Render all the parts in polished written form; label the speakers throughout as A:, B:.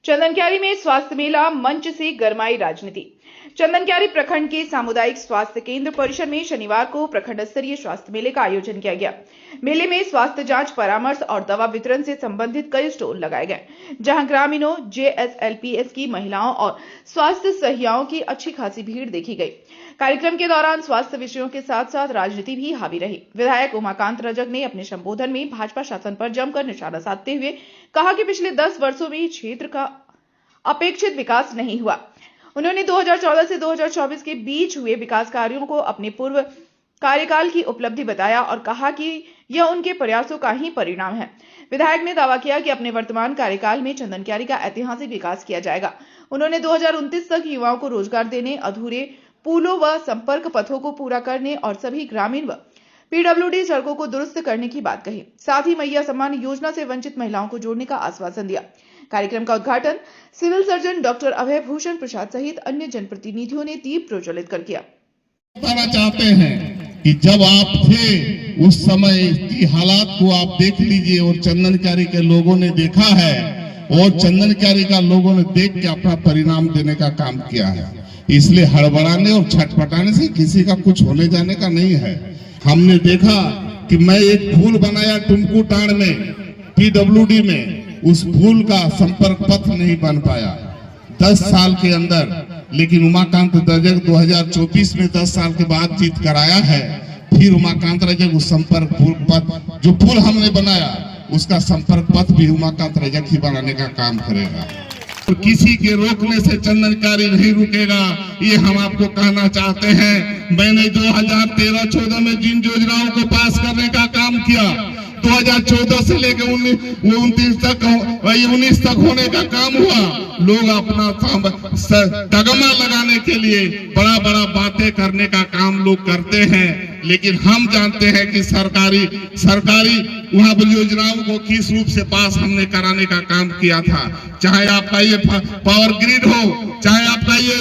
A: चंदनक्यारी में स्वास्थ्य मेला, मंच से गरमाई राजनीति। चंदनक्यारी प्रखंड के सामुदायिक स्वास्थ्य केंद्र परिसर में शनिवार को प्रखंड स्तरीय स्वास्थ्य मेले का आयोजन किया गया। मेले में स्वास्थ्य जांच, परामर्श और दवा वितरण से संबंधित कई स्टॉल लगाए गए, जहां ग्रामीणों, जेएसएलपीएस की महिलाओं और स्वास्थ्य सहियाओं की अच्छी खासी भीड़ देखी गई। कार्यक्रम के दौरान स्वास्थ्य विषयों के साथ साथ राजनीति भी हावी रही। विधायक उमाकांत रजक ने अपने संबोधन में भाजपा शासन पर जमकर निशाना साधते हुए कहा कि पिछले 10 वर्षों में क्षेत्र का अपेक्षित विकास नहीं हुआ। उन्होंने 2014 से 2024 के बीच हुए विकास कार्यों को अपने पूर्व कार्यकाल की उपलब्धि बताया और कहा कि यह उनके प्रयासों का ही परिणाम है। विधायक ने दावा किया कि अपने वर्तमान कार्यकाल में चंदनक्यारी का ऐतिहासिक विकास किया जाएगा। उन्होंने 2029 तक युवाओं को रोजगार देने, अधूरे पुलों व संपर्क पथों को पूरा करने और सभी ग्रामीण व पीडब्ल्यूडी सड़कों को दुरुस्त करने की बात कही। साथ ही मैया सम्मान योजना से वंचित महिलाओं को जोड़ने का आश्वासन दिया। कार्यक्रम का उद्घाटन सिविल सर्जन डॉक्टर अभय भूषण प्रसाद सहित अन्य जनप्रतिनिधियों ने दीप प्रज्वलित कर किया।
B: बताना चाहते हैं कि जब आप थे उस समय की हालात को आप देख लीजिए और चंदनक्यारी के लोगों ने देखा है और चंदनक्यारी का लोगों ने देख के अपना परिणाम देने का काम किया है। इसलिए हड़बड़ाने और छटपटाने से किसी का कुछ होने जाने का नहीं है। हमने देखा कि मैं एक पुल बनाया टुमकू टाण में, पीडब्ल्यूडी में, उस पुल का संपर्क पथ नहीं बन पाया 10 साल के अंदर, लेकिन उमाकांत रजक 2024 में 10 साल के बाद जीत कराया है। फिर उमाकांत रजक उस संपर्क पथ, जो पुल हमने बनाया, उसका संपर्क पथ भी उमाकांत रजक ही बनाने का काम करेगा। तो किसी के रोकने से चंदनक्यारी नहीं रुकेगा, ये हम आपको कहना चाहते हैं। मैंने 2013-14 में जिन योजनाओं को पास करने का काम किया, 2014 से लेकर 19 तक होने का काम हुआ। लोग अपना तगमा लगाने के लिए बड़ा बड़ा बातें करने का काम लोग करते हैं, लेकिन हम जानते हैं कि सरकारी वहाँ योजनाओं को किस रूप से पास हमने कराने का काम किया था। चाहे आपका ये पावर ग्रिड हो, चाहे आपका ये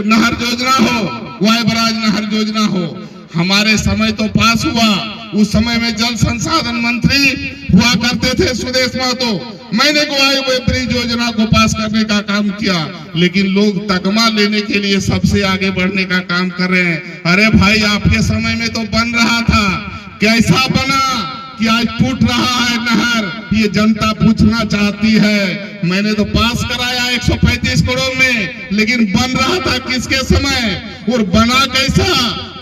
B: नहर योजना हो, वाय बराज नहर योजना हो, हमारे समय तो पास हुआ। उस समय में जल संसाधन मंत्री हुआ करते थे सुदेश महतो। मैंने वायु ब्रिज योजना को पास करने का काम किया, लेकिन लोग तगमा लेने के लिए सबसे आगे बढ़ने का काम कर रहे हैं। अरे भाई, आपके समय में तो बन रहा था, कैसा बना कि आज टूट रहा है नहर, ये जनता पूछना चाहती है। मैंने तो पास कराया 135 करोड़ में, लेकिन बन रहा था किसके समय और बना कैसा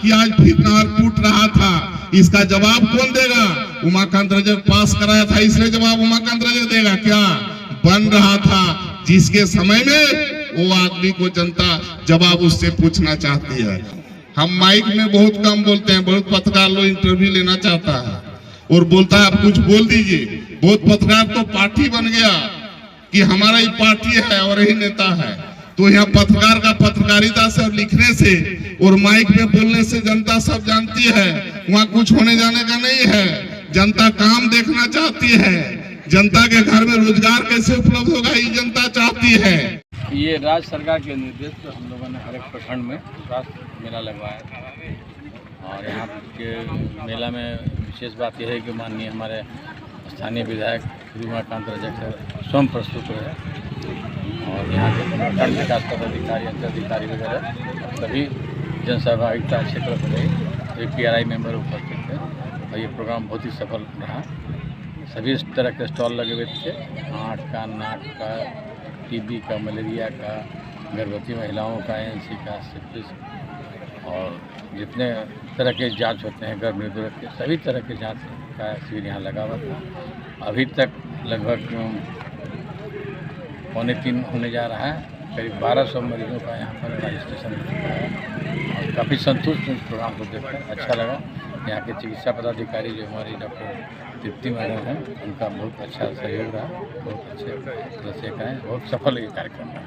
B: कि आज फिर नहर टूट रहा था। इसका जवाब कौन देगा? उमाकांत रजक पास कराया था, इसलिए जवाब उमाकांत रजक देगा क्या? बन रहा था जिसके समय में, वो आदमी को जनता जवाब उससे पूछना चाहती है। हम माइक में बहुत कम बोलते हैं, बहुत पत्रकार लोग इंटरव्यू लेना चाहता है और बोलता है आप कुछ बोल दीजिए। बहुत पत्रकार तो पार्टी बन गया कि हमारा ही पार्टी है और यही नेता है। तो यहाँ पत्रकार का पत्रकारिता से और लिखने से और माइक में बोलने से जनता सब जानती है, वहाँ कुछ होने जाने का नहीं है। जनता काम देखना चाहती है, जनता के घर में रोजगार कैसे उपलब्ध होगा ये जनता चाहती है।
C: ये राज्य सरकार के निर्देश पर हम लोगों ने हर एक प्रखंड में स्वास्थ्य मेला लगवाया था और यहाँ के मेला में विशेष बात यह है कि माननीय हमारे स्थानीय विधायक उमाकांत रजक सर स्वयं प्रस्तुत हुए और यहाँ के प्रखंड विकास पदाधिकारी, अंचलाधिकारी वगैरह सभी जनसहभागिता क्षेत्र से रही, PRI मेंबर उपस्थित थे और ये प्रोग्राम बहुत ही सफल रहा। सभी तरह के स्टॉल लगे हुए थे, आँख का, नाक का, TB का, मलेरिया का, गर्भवती महिलाओं का, ANC का, सिफिलिस और जितने तरह के जांच होते हैं गर्भ निरोधक के, सभी तरह के जांच का शिविर यहाँ लगा हुआ था। अभी तक लगभग 2.25 होने जा रहा है। करीब 1200 मरीजों का यहाँ पर रजिस्ट्रेशन हो चुका है और काफ़ी संतुष्ट इस प्रोग्राम को देखकर अच्छा लगा। यहाँ के चिकित्सा पदाधिकारी जो हमारी डॉक्टर तृप्ति मैडम हैं, उनका बहुत अच्छा सहयोग रहा, बहुत अच्छे तरह से कहें, बहुत सफल ये कार्यक्रम रहा।